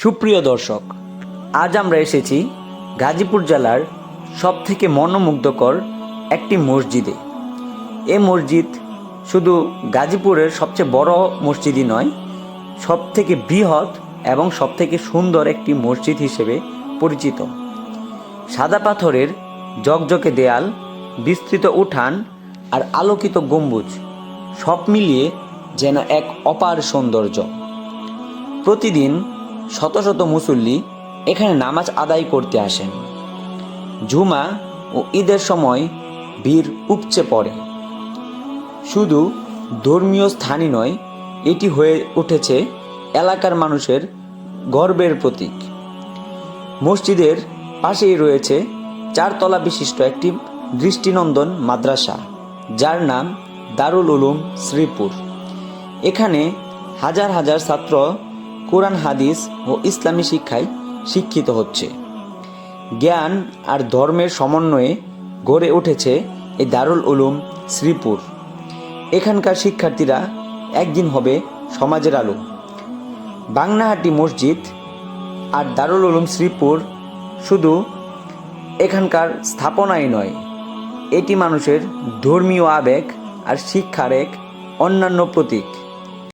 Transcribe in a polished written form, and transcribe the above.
সুপ্রিয় দর্শক, আজ আমরা এসেছি গাজীপুর জেলার সবথেকে মনোমুগ্ধকর একটি মসজিদে। এই মসজিদ শুধু গাজীপুরের সবচেয়ে বড় মসজিদই নয়, সবথেকে বৃহৎ এবং সবথেকে সুন্দর একটি মসজিদ হিসেবে পরিচিত। সাদা পাথরের জকজকে দেয়াল, বিস্তৃত উঠান আর আলোকিত গম্বুজ সব মিলিয়ে যেন এক অপার সৌন্দর্য। প্রতিদিন শত শত মুসল্লি এখানে নামাজ আদায় করতে আসেন। জুমা ও ঈদের সময় ভিড় উপচে পড়ে। শুধু ধর্মীয় স্থানই নয়, এটি হয়ে উঠেছে এলাকার মানুষের গর্বের প্রতীক। মসজিদের পাশেই রয়েছে 4 তলা বিশিষ্ট একটি দৃষ্টিনন্দন মাদ্রাসা, যার নাম দারুল উলুম শ্রীপুর। এখানে হাজার হাজার ছাত্র কোরআন, হাদিস ও ইসলামী শিক্ষায় শিক্ষিত হচ্ছে। জ্ঞান আর ধর্মের সমন্বয়ে গড়ে উঠেছে এই দারুল উলুম শ্রীপুর। এখানকার শিক্ষার্থীরা একদিন হবে সমাজের আলো। বাংনাহাটি মসজিদ আর দারুল উলুম শ্রীপুর শুধু এখানকার স্থাপনাই নয়, এটি মানুষের ধর্মীয় আবেগ আর শিক্ষার এক অন্যান্য প্রতীক।